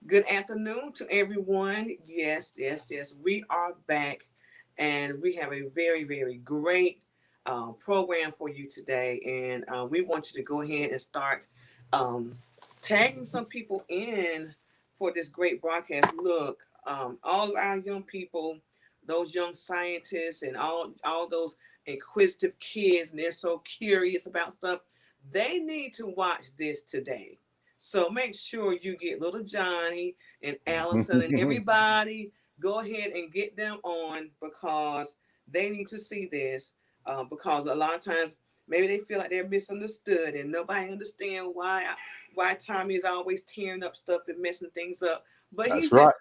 Good afternoon to everyone. Yes, yes, yes. We are back and we have a very, very great program for you today. And we want you to go ahead and start um, tagging some people in for this great broadcast. Look, all of our young people, those young scientists, and all those inquisitive kids, and they're so curious about stuff, they need to watch this today. So make sure you get little Johnny and Allison and everybody. Go ahead and get them on because they need to see this. Because a lot of times maybe they feel like they're misunderstood and nobody understand why Tommy is always tearing up stuff and messing things up. But That's he's just right.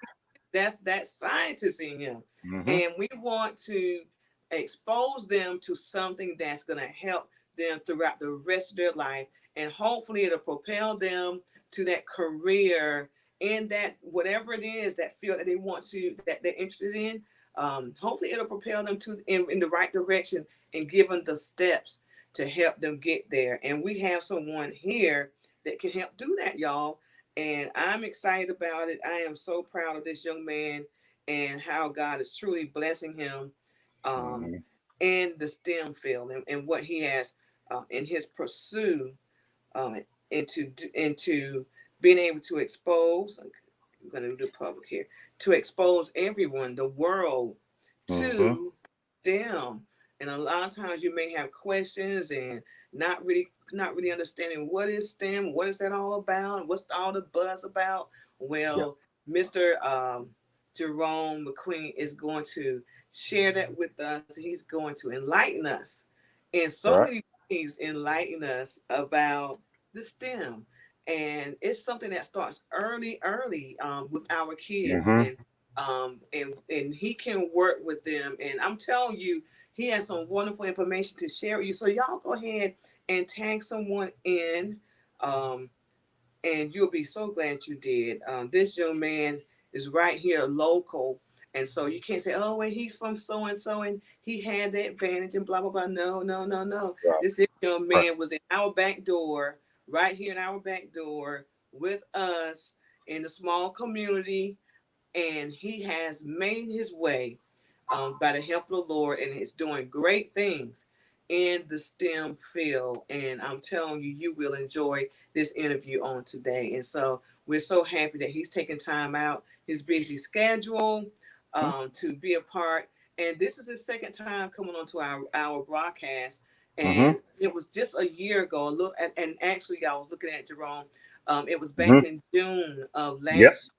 that's that scientist in him, Hmm. and we want to expose them to something that's going to help them throughout the rest of their life, and hopefully it'll propel them to that career in that whatever it is that field that they want to that they're interested in. Hopefully it'll propel them to in the right direction and give them the steps to help them get there. And we have someone here that can help do that, y'all, and I'm excited about it. I am so proud of this young man and how God is truly blessing him um, Hmm. in the STEM field and what he has in his pursuit um, into being able to expose. I'm going to do public here to expose everyone, the world, Hmm. to STEM. And a lot of times you may have questions and not really understanding what is STEM, what is that all about, what's all the buzz about. Yeah. Well, Mr. Jerome McQueen is going to share that with us. He's going to enlighten us in so Right. many ways, enlighten us about the STEM. And it's something that starts early with our kids, Hmm. and he can work with them. And I'm telling you, he has some wonderful information to share with you. So y'all go ahead and tag someone in, um, and you'll be so glad you did. This young man is right here local, and so you can't say, "Oh, well, he's from so and he had the advantage," and blah blah blah. No, no, no, no. Right. This young Right. man was in our back door, right here in our back door, with us in the small community, and he has made his way by the help of the Lord, and is doing great things in the STEM field. And I'm telling you, you will enjoy this interview on today. And so we're so happy that he's taking time out his busy schedule to be a part. And this is his second time coming onto our broadcast. Hmm. And it was just a year ago. Look, and actually, I was looking at Jerome. It was back Hmm. in June of Yep. last,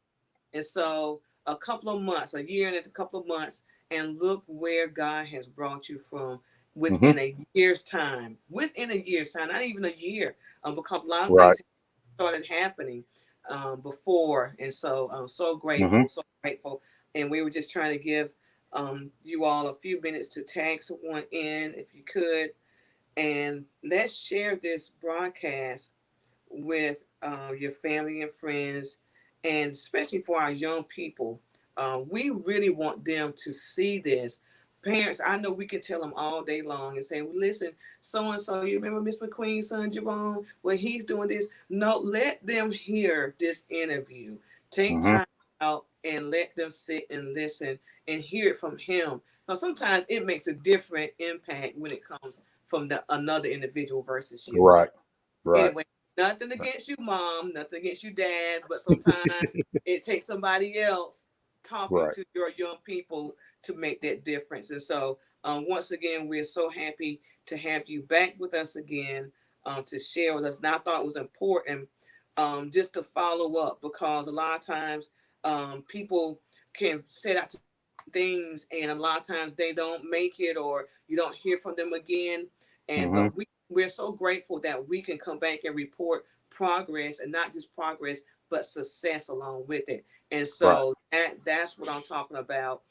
and so a couple of months, a year and a couple of months, and look where God has brought you from Hmm. within a year's time. Within a year's time, not even a year, because a lot of Right. things started happening before. And so I'm Hmm. so grateful. And we were just trying to give you all a few minutes to tag someone in if you could. And let's share this broadcast with your family and friends, and especially for our young people. We really want them to see this. Parents, I know we can tell them all day long and say, well, listen, so and so, you remember Miss McQueen's son Jerome? Well, he's doing this. No, let them hear this interview. Take Hmm. time out and let them sit and listen and hear it from him. Now, sometimes it makes a different impact when it comes from another individual versus you. So, Right. Right. anyway, nothing against you, mom, nothing against you, dad, but sometimes it takes somebody else talking Right. to your young people to make that difference. And so, once again, we're so happy to have you back with us again to share with us. And I thought it was important just to follow up because a lot of times people can set out to do things, and a lot of times they don't make it, or you don't hear from them again. And Hmm. but we're so grateful that we can come back and report progress, and not just progress but success along with it. And Right. so that's what I'm talking about,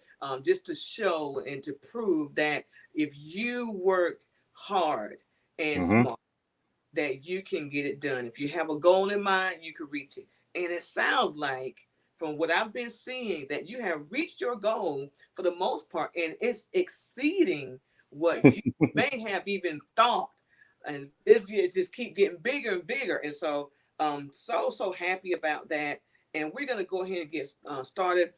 just to show and to prove that if you work hard and Hmm. smart, that you can get it done. If you have a goal in mind, you can reach it. And it sounds like, from what I've been seeing, that you have reached your goal for the most part, and it's exceeding what you may have even thought. And this year, it's just keep getting bigger and bigger. And so, so happy about that. and we're going to go ahead and get started.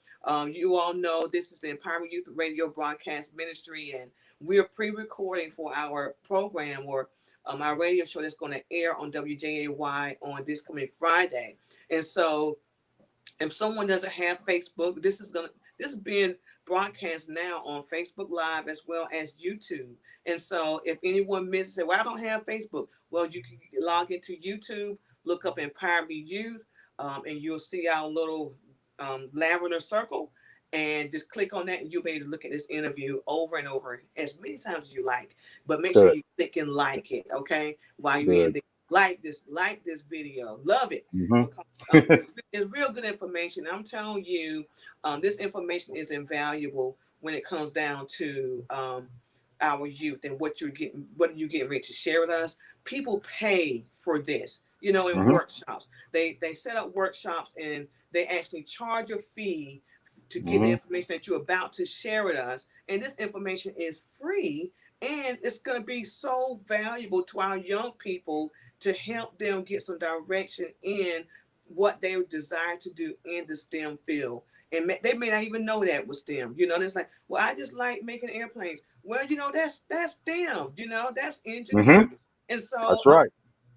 You all know this is the Empowerment Youth Radio Broadcast Ministry, and we're pre-recording for our program or our radio show that's going to air on WJAY on this coming Friday. And so if someone doesn't have Facebook, this is being broadcast now on Facebook Live as well as YouTube. And so if anyone misses it, well, I don't have Facebook. Well, you can log into YouTube, look up Empower Me Youth, and you'll see our little lavender circle, and just click on that, and you'll be able to look at this interview over and over as many times as you like. But make sure Good. you click and like it, okay? While you're in Good. there, like this video, love it. Mhm. Because it's real good information. I'm telling you, this information is invaluable when it comes down to our youth and what you're getting ready to share with us. People pay for this, in Mhm. workshops. They set up workshops, and they actually charge a fee to get the Mhm. information that you're about to share with us. And this information is free, and it's going to be so valuable to our young people to help them get some direction in what they desire to do in the STEM field. And they may not even know that was STEM. It's like, well, I just like making airplanes. Well, that's STEM. That's engineering. Mhm. And so That's right.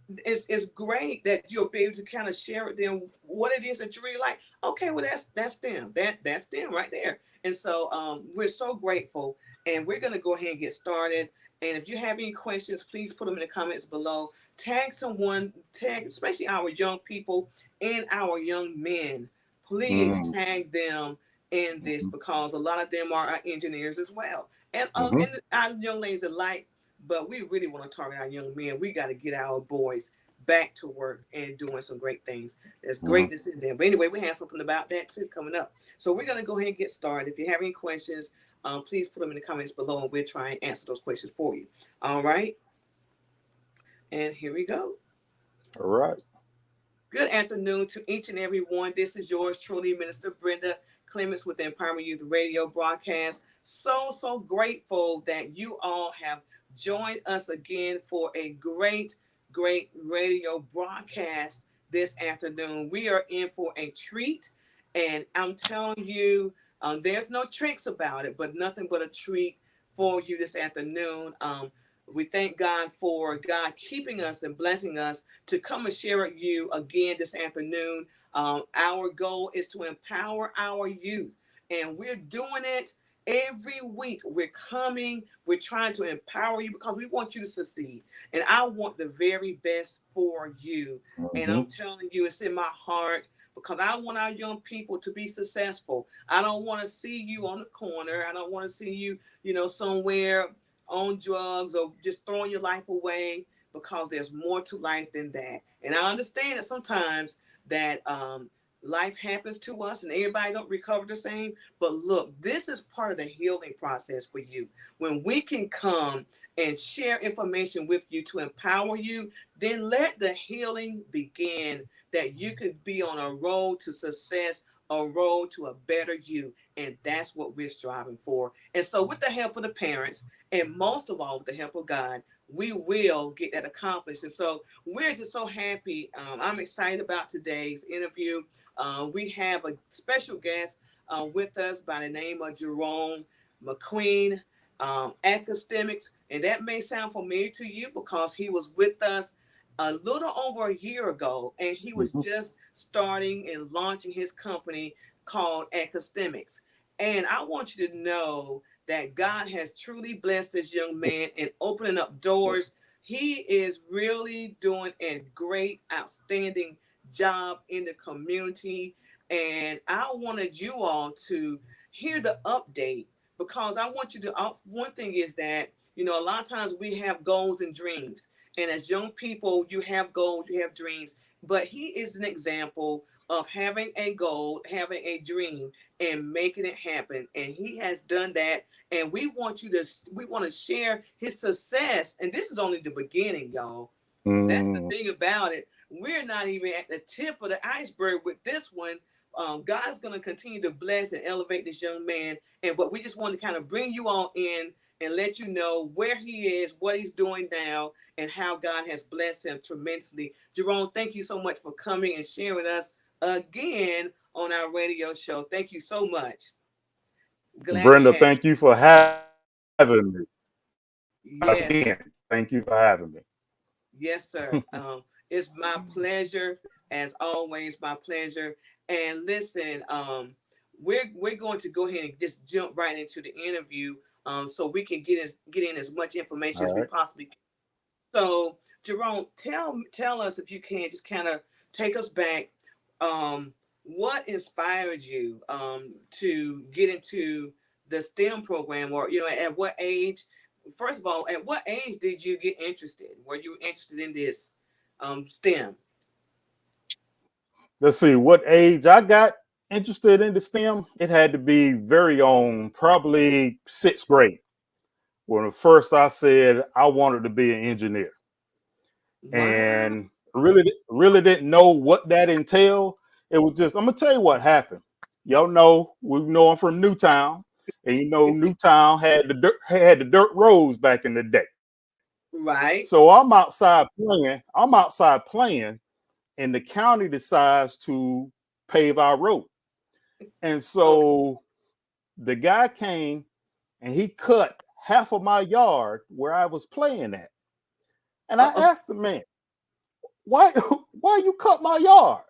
it's great that you'll be able to kind of share with them what it is that you really like. Okay, well, that's them. That's them right there. And so we're so grateful, and we're gonna go ahead and get started. And if you have any questions, please put them in the comments below. Tag someone, especially our young people and our young men. Please Mhm. tag them in this, Mhm. because a lot of them are our engineers as well, and Mhm. our young ladies alike. But we really want to target our young men. We got to get our boys back to work and doing some great things. There's Mhm. greatness in them. But anyway, we have something about that too coming up. So we're going to go ahead and get started. If you have any questions, please put them in the comments below, and we'll try and answer those questions for you. All right. And here we go. All right. Good afternoon to each and every one. This is yours truly, Minister Brenda Clements with the Empowerment Youth Radio broadcast. So grateful that you all have joined us again for a great radio broadcast this afternoon. We are in for a treat, and I'm telling you, there's no tricks about it, but nothing but a treat for you this afternoon. We thank God for God keeping us and blessing us to come and share with you again this afternoon. Our goal is to empower our youth, and we're doing it every week. We're trying to empower you because we want you to succeed. And I want the very best for you. And I'm Mhm. telling you, it's in my heart, because I want our young people to be successful. I don't want to see you on the corner. I don't want to see you, somewhere on drugs or just throwing your life away, because there's more to life than that. And I understand that sometimes that life happens to us and everybody don't recover the same. But look, this is part of the healing process for you. When we can come and share information with you to empower you, then let the healing begin, that you could be on a road to success, a road to a better you. And that's what we're striving for. And so with the help of the parents, and most of all with the help of God, we will get that accomplished. And so we're just so happy. I'm excited about today's interview. We have a special guest with us by the name of Jerome McQueen, Academics. And that may sound familiar to you because he was with us a little over a year ago, and he was Mhm. just starting and launching his company called Academics. And I want you to know that God has truly blessed this young man and opening up doors. He is really doing a great, outstanding job in the community. And I wanted you all to hear the update, because I want you to. One thing is that, a lot of times we have goals and dreams. And as young people, you have goals, you have dreams. But he is an example of having a goal, having a dream, and making it happen. And he has done that, and we want to share his success. And this is only the beginning, y'all. That's the Mm. thing about it. We're not even at the tip of the iceberg with this one. God's going to continue to bless and elevate this young man. But we just want to kind of bring you all in and let you know where he is, what he's doing now, and how God has blessed him tremendously. Jerome, thank you so much for coming and sharing with us again on our radio show. Thank you so much. Glad to Brenda, have thank you for having me. you. Yes, Again, thank you for having me. yes, sir. It's my pleasure, as always, my pleasure. And listen, we're going to go ahead and just jump right into the interview, so we can get in as much information All as we right. possibly can. So, Jerome, tell us, if you can, just kind of take us back. What inspired you to get into the STEM program, or at what age? First of all, at what age did you get interested? Were you interested in this STEM? Let's see what age I got interested in the STEM. It had to be very on probably sixth grade. When first I said I wanted to be an engineer, Wow. and really didn't know what that entailed. It was just, I'm gonna tell you what happened. Y'all know, we know I'm from Newtown, and Newtown had the dirt roads back in the day. Right. So I'm outside playing. And the county decides to pave our road. And Okay. so the guy came and he cut half of my yard where I was playing at. And I Uh-oh. asked the man, why why you cut my yard?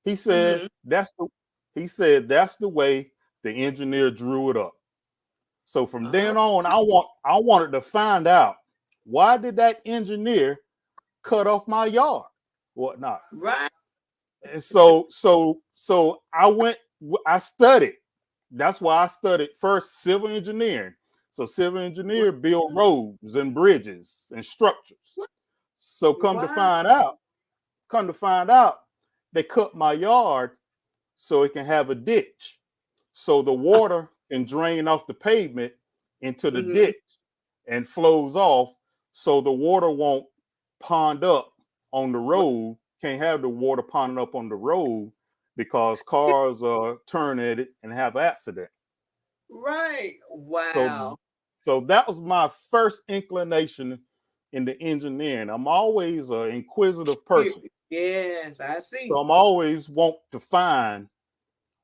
He said, Mm-hmm. that's the way the engineer drew it up. So from Uh, then on, I wanted to find out, why did that engineer cut off my yard, whatnot. right. And so I studied. That's why I studied first civil engineering. So civil engineer build roads and bridges and structures. So Wow. come to find out, they cut my yard so it can have a ditch. So the water can drain off the pavement into the Mm-hmm. ditch and flows off, so the water won't pond up on the road. Can't have the water ponding up on the road because cars turn at it and have accident. Right. So Wow. so that was my first inclination into engineering. I'm always an inquisitive person. Yes, I So see. I'm always want to find,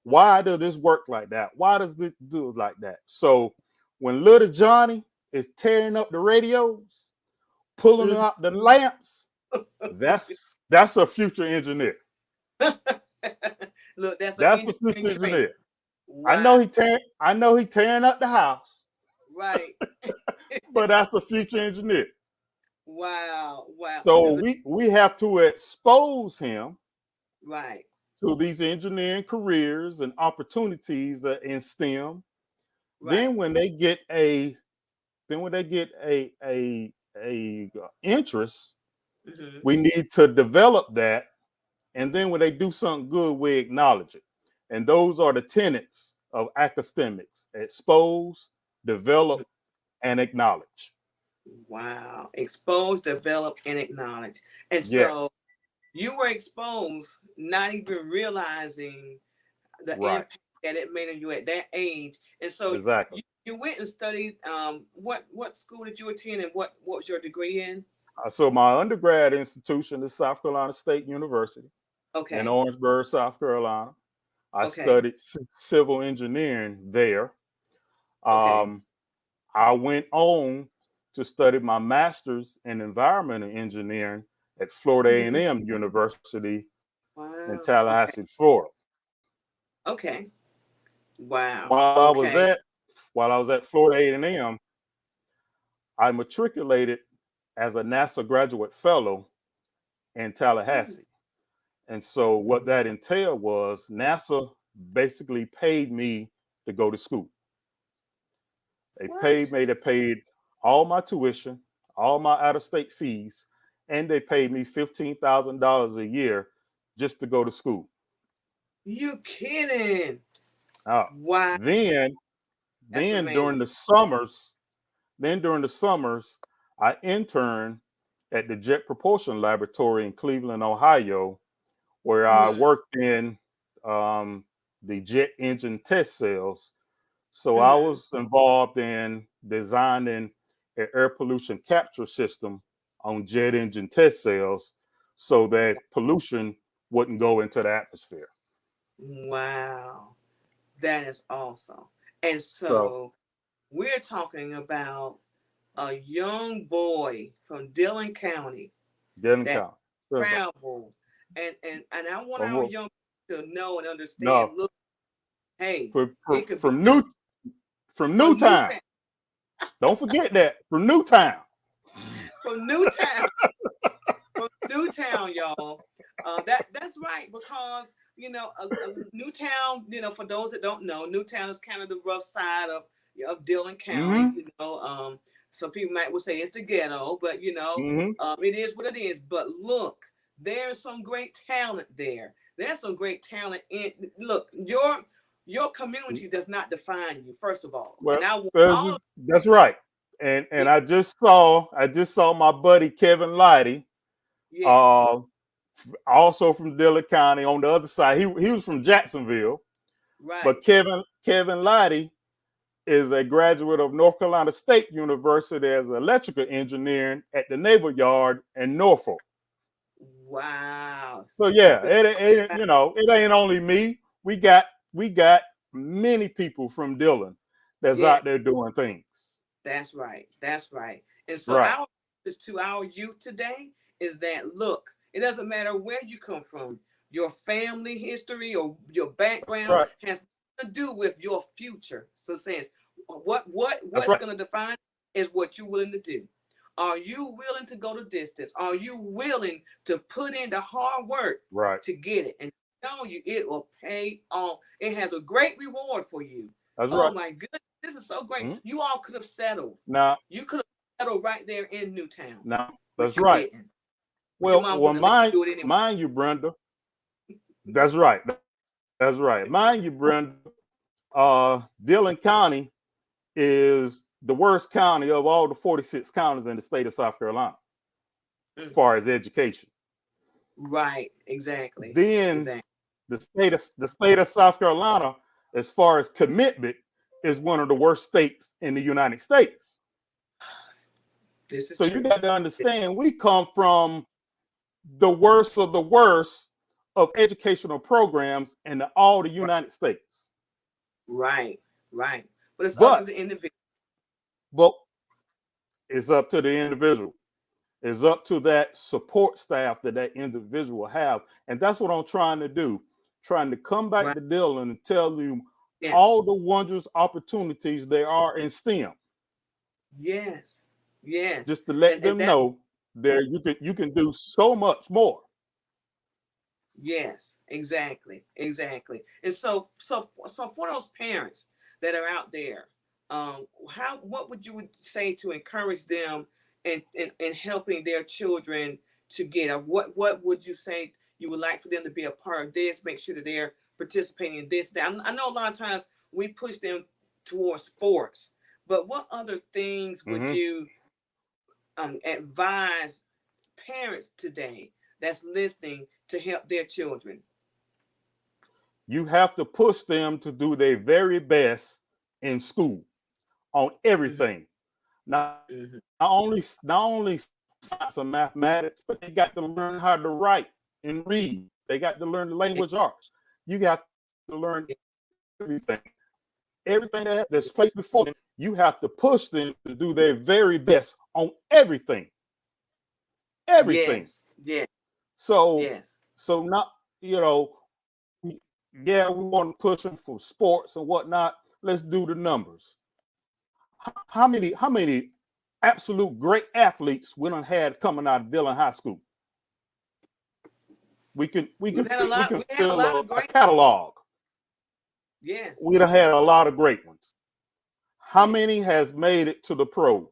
why does this work like that? Why does this do it like that? So when little Johnny is tearing up the radios, pulling Mhm. out the lamps, that's a future engineer. Look, that's an That's a engineering future trait. engineer. Wow. I know he tearing up the house, Right. but that's a future engineer. Wow. Wow. So Because we have to expose him right. to these engineering careers and opportunities that in STEM. Right. Then when they get a interest, Hmm. we need to develop that. And then when they do something good, we acknowledge it. And those are the tenets of academics: expose, develop, and acknowledge. Wow. Expose, develop, and acknowledge. And so Yes, you were exposed, not even realizing the right, impact that it made on you at that age. And so exactly. you went and studied. What school did you attend, and what was your degree in? So my undergrad institution is South Carolina State University in Okay. Orangeburg, South Carolina. I Okay. studied civil engineering there. Okay. Um, I went on to study my master's in environmental engineering at Florida Mhm. A&M University in Wow. Okay. Tallahassee, Florida. Okay. Wow. While I was Okay. at Florida A&M, I matriculated as a NASA graduate fellow in Ooh. Tallahassee. And so what that Wow. entailed was NASA basically paid me to go to school. What? They paid all my tuition, all my out of state fees, and they paid me $15,000 a year just to go to school. You kidding? Now, Wow. then, That's then amazing. during the summers, I interned at the Jet Propulsion Laboratory in Cleveland, Ohio, where I Hmm. worked in um, the jet engine test cells. So I Hmm. was involved in designing an air pollution capture system on jet engine test cells so that pollution wouldn't go into the atmosphere. Wow. That is awesome. And So so we're talking about a young boy from Dillon County didn't that count. So, traveled. And I want our from young people to know and understand, no look, hey, for, it could be from done from from Newtown. Newtown, Don't forget that from Newtown. from Newtown, from Newtown, y'all. That's right, because Newtown. For those that don't know, Newtown is kind of the rough side of Dillon County. Mm-hmm. Some people would say it's the ghetto, but Mm-hmm. it is what it is. But look, there's some great talent there. There's some great talent in. Look, your community does not define you, first of all, Well, and I want all of that's right. And it. I just saw my buddy Kevin Lighty, Yes, uh, also from Dillon County on the other side. He was from Jacksonville, right. but Kevin Lighty is a graduate of North Carolina State University as an electrical engineer at the Naval Yard in Norfolk. Wow. So yeah, it ain't only me. We got many people from Dillon that's Yeah, out there doing things. that's right. That's right. And so Right. our message to our youth today is that look, it doesn't matter where you come from, your family history or your That's background right. has to do with your future success. That's What's right. going to define is what you're willing to do. Are you willing to go the distance? Are you willing to put in the hard work Right. to get it? And tell you it will pay off. It has a great reward for you. That's Oh right. my goodness, this is so great. Mhm. You all could have settled. Now, You could have settled right there in Newtown, now but that's you right. didn't. But your mom Well, wouldn't let you do it anyway. mind you, Brenda. That's right. That's right. Mind you, Brenda. Dillon County is the worst county of all the 46 counties in the state of South Carolina, as far as education. Right, exactly. Then Exactly. the state of South Carolina, as far as commitment, is one of the worst states in the United States. This is So you true. got to understand, we come from the worst of the worst of educational programs in all the Right, United States. right, right. But it's up to But the individual. but it's up to the individual. It's up to that support staff that individual have, and that's what I'm trying to do. Trying to come back Right. to Dillon and tell you Yes. all the wondrous opportunities there are in STEM. Yes. Yes. Just to let And them that know there you can do so much more. yes, exactly. Exactly. And so for those parents that are out there, what would you say to encourage them in helping their children to get, or what would you say you would like for them to be a part of this, make sure that they're participating in this, that I know a lot of times we push them towards sports, but what other things would Mhm. you advise parents today that's listening to help their children? You have to push them to do their very best in school on Mhm, everything. Not, mhm. not only science and mathematics, but they got to learn how to write and read. They got to learn the language arts. You got to learn everything. Everything that's placed before them, you have to push them to do their very best on everything. Everything. Yes, yes, So, yes, so not, you know, yeah, we want to push them for sports and whatnot. Let's do the numbers. How many absolute great athletes we done had coming out of Dillon High School? We can we can we've had a we lot. can We had a fill lot a, of a great. catalog. Yes, We done had a lot of great ones. How yes, many has made it to the pros?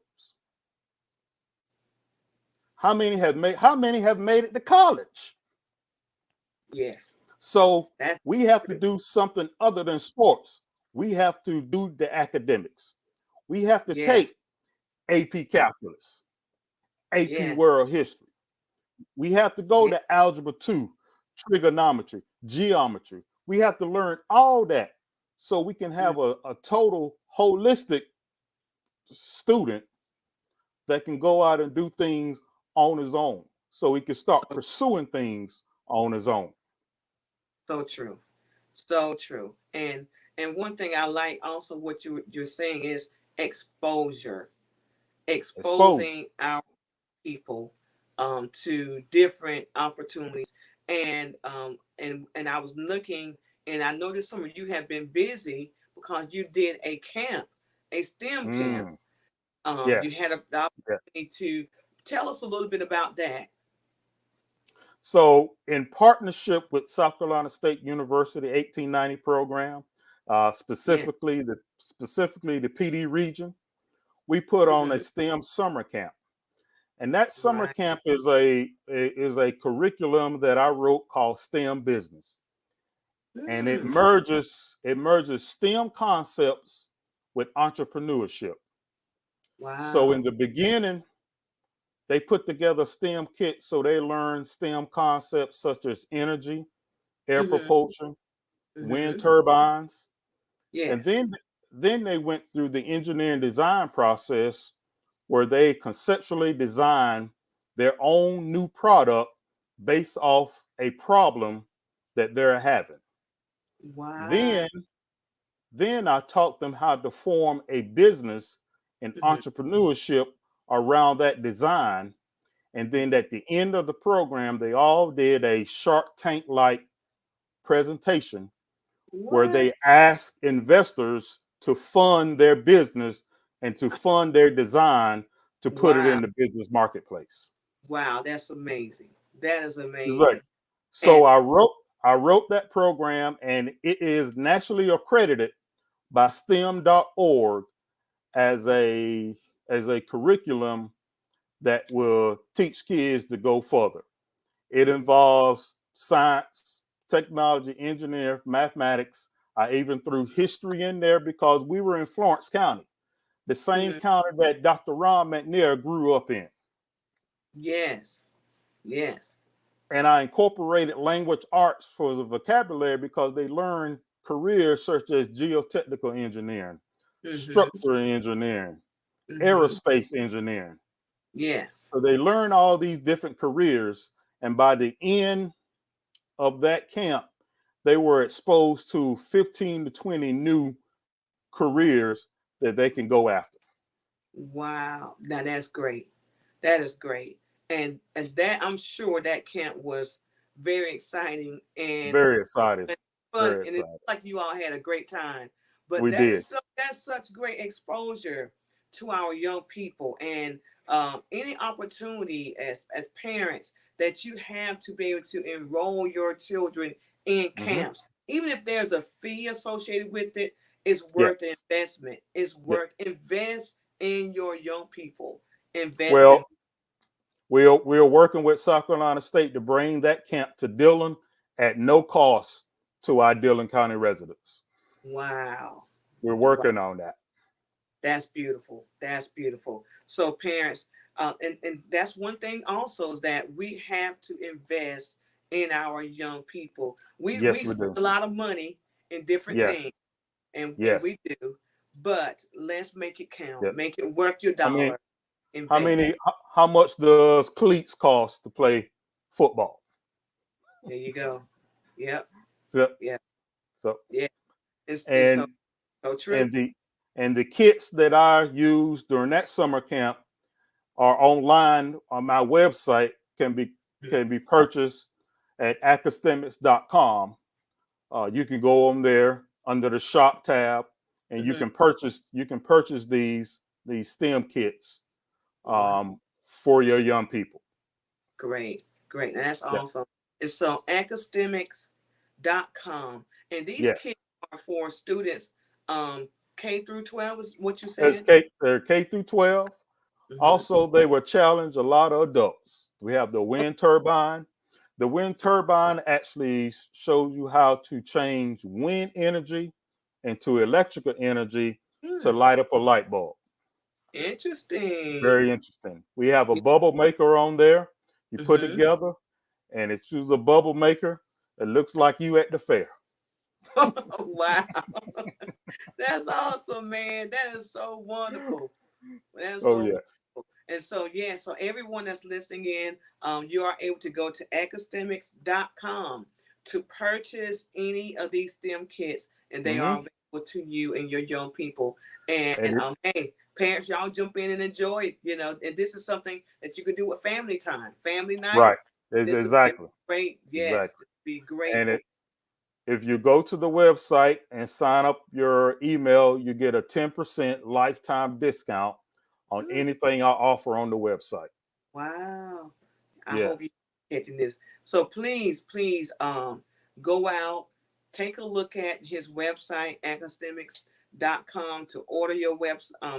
How many have made it to college? yes. So That's we have to true. do something other than sports. We have to do the academics. We have to Yes, take AP calculus, AP yes, world history. We have to go yes, to algebra 2, trigonometry, geometry. We have to learn all that so we can mm, have a total holistic student that can go out and do things on his own. So he can start so pursuing things on his own. So true. So true. And one thing I like also what you're saying is exposure. Exposure. Exposing our people to different opportunities. And I was looking and I noticed some of you have been busy because you did a camp, a STEM camp. Mm, You yes. had the Yeah. opportunity to tell us a little bit about that. So, in partnership with South Carolina State University 1890 program, Yeah. specifically the PD region, we put on a Hmm. STEM summer camp. And that summer Right. camp is a curriculum that I wrote called STEM Business, and it Mm. merges STEM concepts with entrepreneurship. So in Wow. the beginning, they put together STEM kits so they learn STEM concepts such as energy, air Hmm. propulsion, wind Hmm. turbines, and Yes. then they went through the engineering design process where they conceptually design their own new product based off a problem that they're having. Wow. Then then I taught them how to form a business and Hmm. entrepreneurship around that design. And then at the end of the program, they all did a Shark Tank like presentation where What? they asked investors to fund their business and to fund their design to put it Wow. in the business marketplace. Wow. That's amazing. That is Right. amazing. So And I wrote that program and it is nationally accredited by STEM.org as a curriculum that will teach kids to go further. It involves science, technology, engineering, mathematics. I even threw history in there because we were in Florence County, the same mhm. county that Dr. Ron McNair grew up in. Yes. Yes. And I incorporated language arts for the vocabulary because they learn careers such as geotechnical engineering, Hmm. structural engineering, Hmm. aerospace engineering. Yes. So they learn all these different careers. And by the end of that camp, they were exposed to 15 to 20 new careers that they can go after. Wow. Now that's great. That is great. And that I'm sure that camp was very exciting and Very excited. fun, Very and it's excited. like you all had a great time. But We did. that's such great exposure to our young people, and any opportunity as parents that you have to be able to enroll your children in Hmm. camps, even if there's a fee associated with it, it's Yes. worth the investment. It's Yes. worth invest in your young people. Invest in Well, we're working with South Carolina State to bring that camp to Dillon at no cost to our Dillon County residents. wow. We're Wow. working on that. That's beautiful. That's beautiful. So parents, and that's one thing also is that we have to invest in our young people. We Yes, we spend do. a lot of money in different Yes. things, and Yes. we do, but let's make it count. Yes. Make it worth your I mean, dollar. how Invest. many? How much does cleats cost to play football? There you go. Yep. So, Yeah. so Yeah. It's so and so true. and the kits that I used during that summer camp are online on my website. Can be purchased at academics.com. You can go on there under the shop tab, and you Mhm. can purchase these STEM kits Wow. for your young people. Great. Great. And that's Yeah. awesome. And so academics.com. And these Yes. kits are for students K through 12 is what you It's said? They're K through 12. Hmm. Also, they will challenge a lot of adults. We have the wind turbine. The wind turbine actually shows you how to change wind energy into electrical energy to Hmm. light up a light bulb. Interesting. Very interesting. We have a bubble maker on there. You put Mm-hmm. together, and it's just a bubble maker. It looks like you at the fair. Wow. That's awesome, man. That is so wonderful. That's Oh so yes, wonderful. And so, yeah, so everyone that's listening in, you are able to go to academics.com to purchase any of these STEM kits, and they are Hmm. available to you and your young people. And And hey, parents, y'all jump in and enjoy it. And this is something that you could do with family time, family night. right, it's This would be exactly, great. Yes, exactly. this would be great And for. if you go to the website and sign up your email, you get a 10% lifetime discount on Mm, anything I offer on the website. wow. I hope you Yes. catching this. So please, please, go out, take a look at his website, academics.com, to order your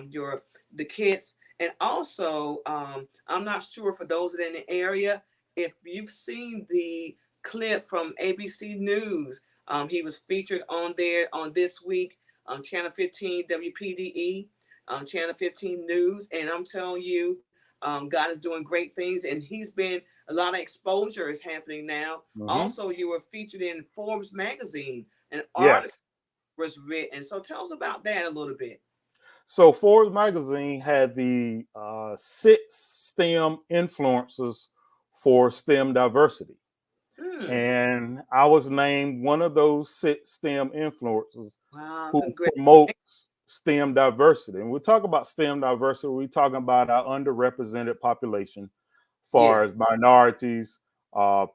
your the kits. And also, I'm not sure for those that are in the area, if you've seen the clip from ABC News. He was featured on there on This Week on Channel 15 WPDE, Channel 15 News, and I'm telling you, God is doing great things, and he's been a lot of exposure is happening now. Hmm. Also, you were featured in Forbes magazine, an article Yes. was written. So tell us about that a little bit. So Forbes magazine had the six STEM influencers for STEM diversity. Hmm. And I was named one of those six STEM influencers Wow. who Congrats. promotes STEM diversity. And we talk about STEM diversity, we're talking about our underrepresented population, far Yeah. as minorities,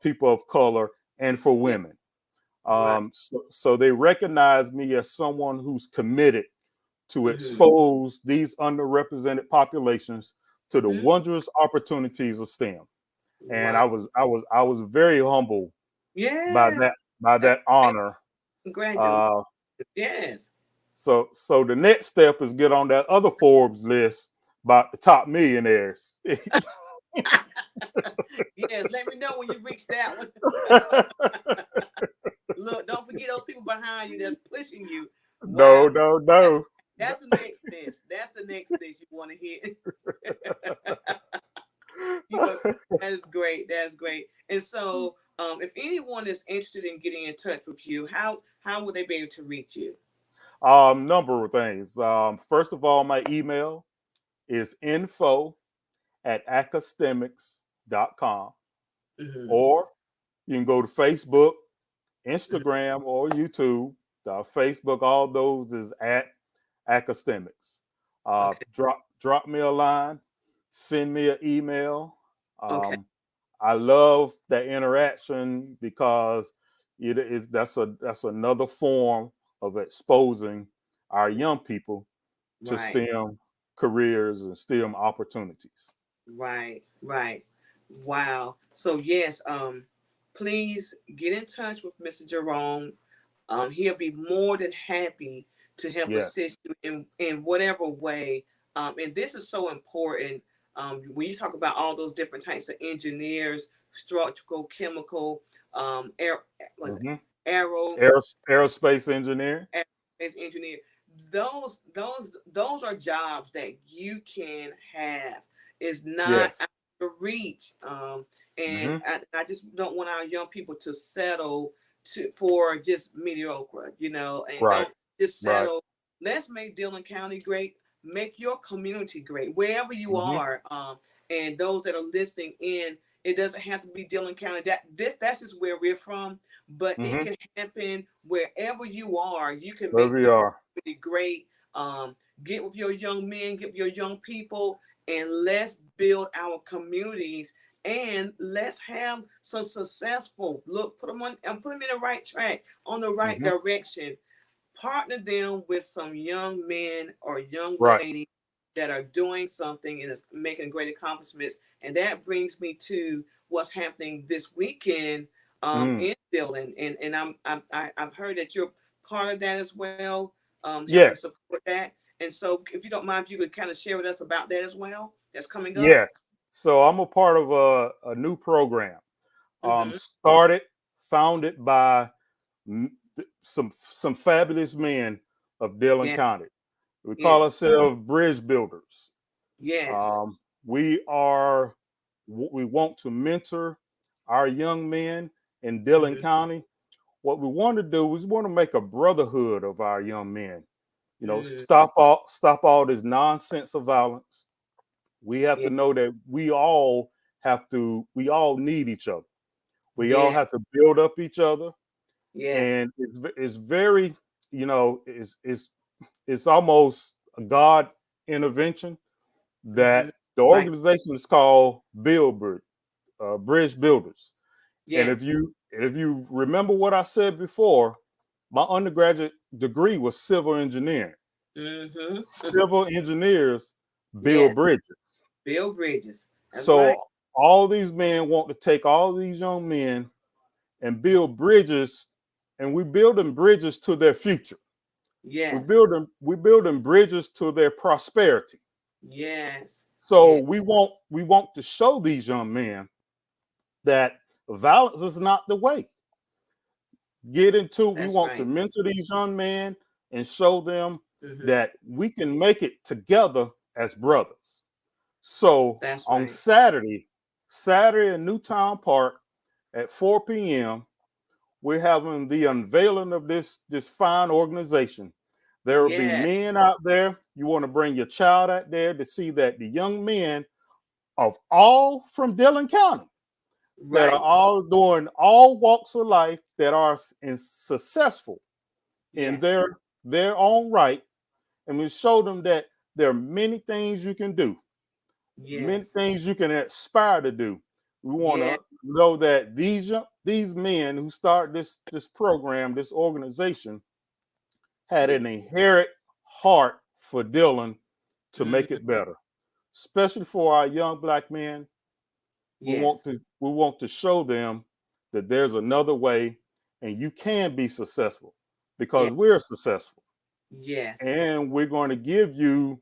people of color, and for Yeah. women. Right. So they recognize me as someone who's committed to Mm-hmm. expose these underrepresented populations to the Mm-hmm. wondrous opportunities of STEM. And Wow. I was very humbled by Yeah. that Hey, honor. congratulations. Uh, Yes. so the next step is get on that other Forbes list about the top millionaires. Yes. Let me know when you reach that one. Look, don't forget those people behind you that's pushing you. No, Wow. no, That's no. that's the next list. That's the next list you want to hit. you know, that is great. That's great. And so, if anyone is interested in getting in touch with you, how will they be able to reach you? Number of things. First of all, my email is info@academics.com, Hmm. or you can go to Facebook, Instagram, or YouTube. Facebook, all those is at academics. Okay. Drop me a line, send me an email. Okay. Um, I love that interaction because it is that's another form of exposing our young people to Right. STEM careers and STEM opportunities. Right. Right. Wow. So yes, please get in touch with Mr. Jerome. He'll be more than happy to help Yes. assist you in whatever way. And this is so important. When you talk about all those different types of engineers, structural, chemical, air, was it, Hmm. aero, Aerospace engineer. as engineer, those are jobs that you can have. It's not Yes. out of reach. And Hmm. I just don't want our young people to settle for just mediocre, and Right. don't just Right. settle. Let's make Dillon County great. Make your community great wherever you Hmm. are. And those that are listening in, it doesn't have to be Dillon County. That's just where we're from, but it Hmm. can happen wherever you are. You can Where make we your are. community great. Get with your young men, get with your young people, and let's build our communities, and let's have some successful look. Put them in the right track, on the right Hmm. direction. Partner them with some young men or young Right. ladies that are doing something and is making great accomplishments. And that brings me to what's happening this weekend, Mm. in Dillon. And I've heard that you're part of that as well, helping Yes. support that. And so, if you don't mind, if you could kind of share with us about that as well, that's coming up. Yes. So I'm a part of a new program. Mm-hmm. Started, founded by some fabulous men of Dillon Yeah. County. We call Yes. ourselves bridge builders. Yes. Um, we want to mentor our young men in Dillon Mm-hmm. County. What we want to do is we want to make a brotherhood of our young men. Mm, Stop all this nonsense of violence. We have yeah. to know that we all need each other. We all Yeah. have to build up each other, Yes. and it's very, it's almost a God intervention Mm-hmm. that the Right. organization is called Bridge Builders. And Yes. if you remember what I said before, my undergraduate degree was civil engineering. Mm-hmm. Civil engineers build Yes. bridges. Build bridges. That's right. So all these men want to take all these young men and build bridges, and we building bridges to their future. Yes. We building bridges to their prosperity. Yes. So Yes. we want to show these young men that violence is not the way. We That's want to right. mentor these young men and show them Mm-hmm. that we can make it together as brothers. So That's on right. Saturday in Newtown Park at 4 p.m., we're having the unveiling of this fine organization. There will be Yes. men out there. You want to bring your child out there to see that the young men of all from Dillon County that are Right. all doing all walks of life that are successful in Yes. their own right, and we show them that there are many things you can do, many Yes. things you can aspire to do. We want Yes. to know that these men who start this program, this organization, had Yes. an inherent heart for Dillon to make Mm-hmm. it better, especially for our young black men. Yes. We want to show them that there's another way, and you can be successful Yes. because we're successful, Yes. and we're going to give you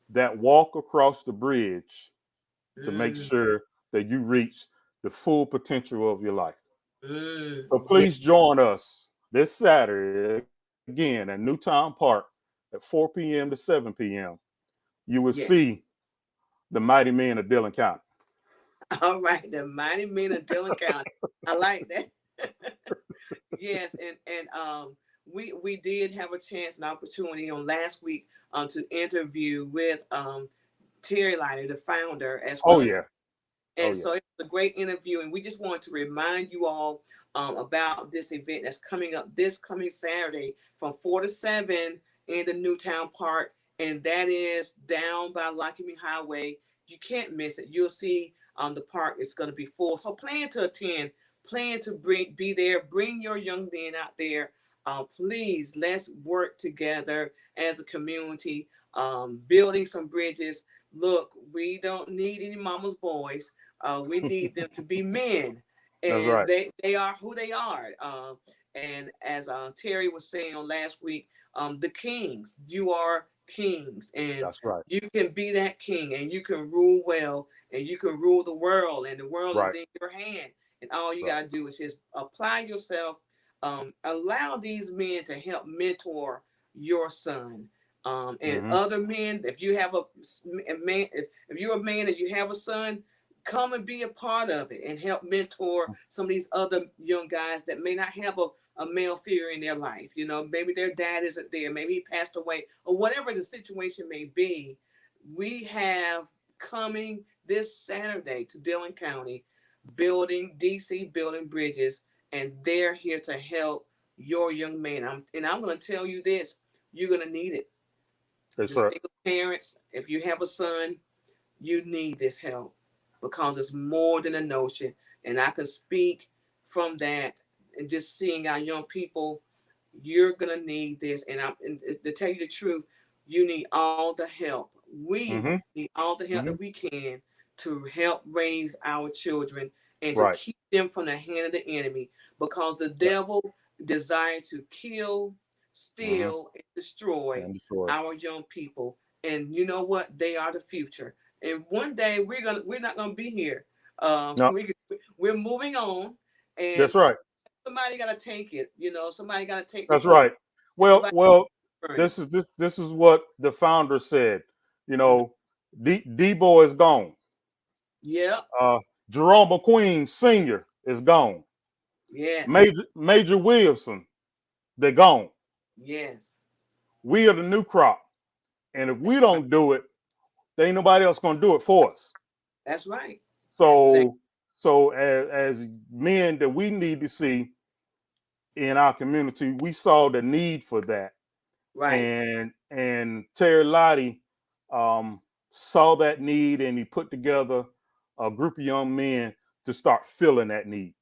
that walk across the bridge to make Mm, sure that you reach the full potential of your life. So mm. please join us this Saturday again at Newtown Park at 4 p.m. to 7 p.m. You will Yes. see the mighty men of Dillon County. All right. The mighty men of Dillon County. I like that. Yes, and we did have a chance and opportunity on last week to interview with Terry Lighter, the founder, as Oh well as, yeah, oh and yeah. so it was a great interview, and we just wanted to remind you all about this event that's coming up this coming Saturday from 4 to 7 in the Newtown Park, and that is down by Lockheed Highway. You can't miss it. You'll see the park is going to be full. So plan to attend, plan to be there, bring your young men out there. Please, let's work together as a community, building some bridges. Look, we don't need any mama's boys. We need them to be men, That's and right. they are who they are. And as Terry was saying on last week, the kings, you are kings, and That's right. you can be that king, and you can rule well, and you can rule the world, and the world is Right. in your hand. And all you Right. got to do is just apply yourself. Allow these men to help mentor your son, and Mm-hmm. other men. If you have a man, if you're a man and you have a son, come and be a part of it and help mentor some of these other young guys that may not have a male figure in their life. You know, maybe their dad isn't there, maybe he passed away, or whatever the situation may be. We have coming this Saturday to Dillon County, building DC building bridges, and they're here to help your young man. I'm going to tell you this: you're going to need it. That's The right. single parents, if you have a son, you need this help because it's more than a notion. And I can speak from that, and just seeing our young people, you're gonna need this. And to tell you the truth, you need all the help. We Mm-hmm. need all the help Mm-hmm. that we can to help raise our children and to Right. keep them from the hand of the enemy, because the Yeah. devil desires to kill, Mm-hmm. steal, and destroy And destroy. our young people. And you know what? They are the future. And one day we're not gonna be here. No, We're moving on, and that's right. somebody got to take it. You know, somebody got to take the That's torch. right. Well, Somebody well, burn it. this is what the founder said. You Mhm. know, Debo is gone. Yep. Uh, Jerome McQueen Sr. is gone. Yes. Major Williamson, they're gone. Yes. We are the new crop. And if we don't do it, there ain't nobody else gonna do it for us. That's right. That's exactly. So So as men that we need to see in our community, we saw the need for that. Right. And Terry Lottie saw that need, and he put together a group of young men to start filling that need.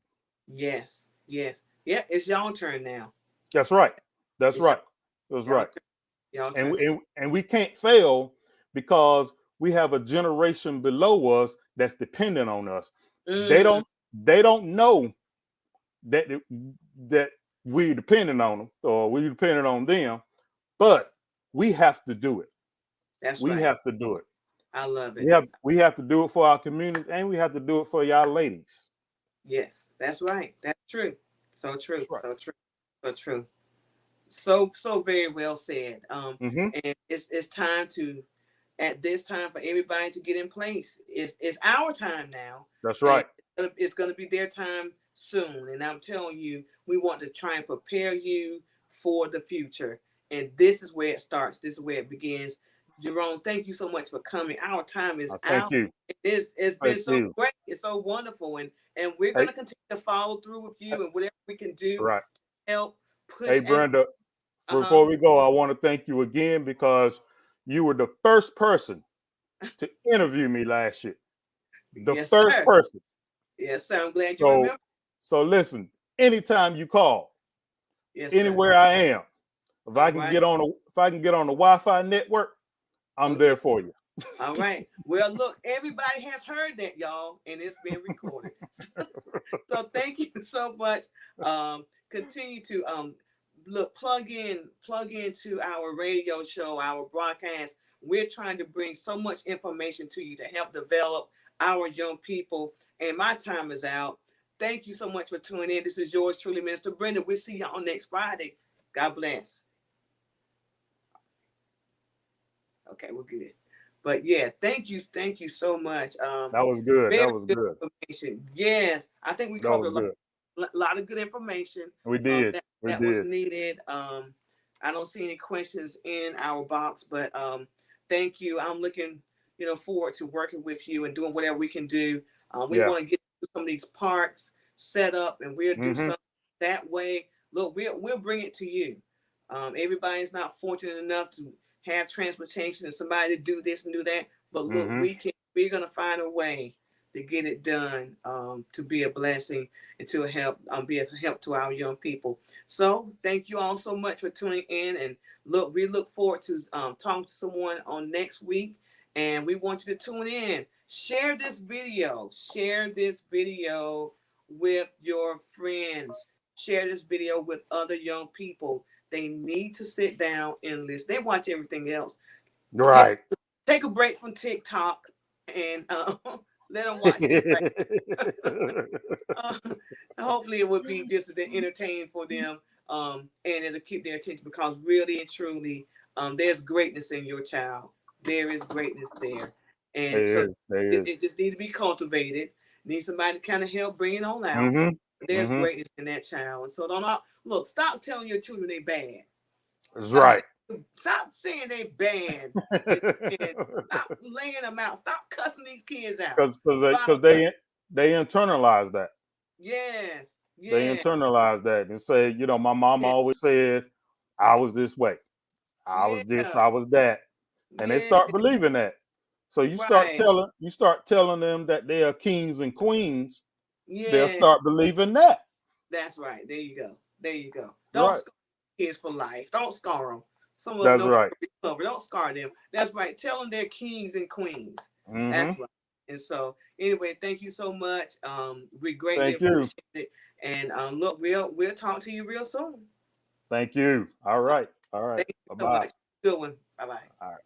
Yes. Yes. Yeah. It's y'all turn now. That's right. That's It's right. That's y'all right. turn. Y'all And, turn. and we can't fail because we have a generation below us that's dependent on us. They Mm, don't know that that we're dependent on them or we're dependent on them, but we have to do it. that's We right. have to do it. I love it. We have to do it for our communities, and we have to do it for y'all ladies. Yes, that's right. That's true. So true. That's right. So true. So true. So very well said. Mm-hmm. And it's time to at this time for everybody to get in place. It's our time now, That's and right. it's gonna be their time soon. And I'm telling you, we want to try and prepare you for the future. And this is where it starts. This is where it begins. Jerome, thank you so much for coming. Our time is Thank out. you. It's been Thank so you. great. It's so wonderful. And we're Hey, gonna continue to follow through with you and whatever we can do right. to help Hey, push and Brenda, uh-huh. before we go, I want to thank you again because you were the first person to interview me last year. The Yes, first sir. person. Yes, sir. I'm glad you So, remember. so listen, anytime you call, Yes, sir. anywhere I am, if I All can right. get on the Wi-Fi network, Oh, I'm yeah. there for you. All right. Well, look, everybody has heard that, y'all, and it's been recorded. So thank you so much. Continue to look, plug into our radio show, our broadcast. We're trying to bring so much information to you to help develop our young people. And my time is out. Thank you so much for tuning in. This is yours truly, Minister Brenda. We'll see y'all next Friday. God bless. Okay, we're good. But yeah, thank you so much. That was good. Very That was good good. information. Yes, I think we That covered was good. a lot of good information We did. that We that was did. needed. I don't see any questions in our box, but thank you. I'm looking, forward to working with you and doing whatever we can do. We Yeah. want to get some of these parks set up, and we'll do Mm-hmm. something that way. Look, we'll bring it to you. Everybody's not fortunate enough to have transportation and somebody to do this and do that. But look, Mm-hmm. we're gonna find a way to get it done, to be a blessing and to help be a help to our young people. So thank you all so much for tuning in, and look, we look forward to talking to someone on next week, and we want you to tune in. Share this video. Share this video with your friends. Share this video with other young people. They need to sit down and listen. They watch everything else. Take, Right. take a break from TikTok and let them watch this right. uh, Hopefully it will be just as entertaining for them, and it'll keep their attention, because really and truly, there's greatness in your child. There is greatness there, and so There is. There it, is. it just needs to be cultivated. Need somebody to kind of help bring it on out. Mm-hmm. There's Mm-hmm. greatness in that child, and so don't look. Stop telling your children they bad. That's Stop right. stop saying they bad, and stop laying them out. Stop cussing these kids out. Because Bottom line. they internalize that. Yes, They yes, internalize that and say, my mom yes, always said I was this way. I was this, yeah, I was that. And they yeah, start believing that. So right. you start telling them that they are kings and queens, they'll Yeah, start believing that. that's right. There you go. There you go. Don't Right. scar kids for life. Don't scar them. Some of them That's know right. they cover. Don't scar them. That's right. Tell them they're kings and queens. Mm-hmm. That's right. And so, anyway, thank you so much. We greatly Thank you. appreciate it. And look, we'll talk to you real soon. Thank you. All right. All right. Thank you so Bye-bye. much. Good one. Bye bye. All right.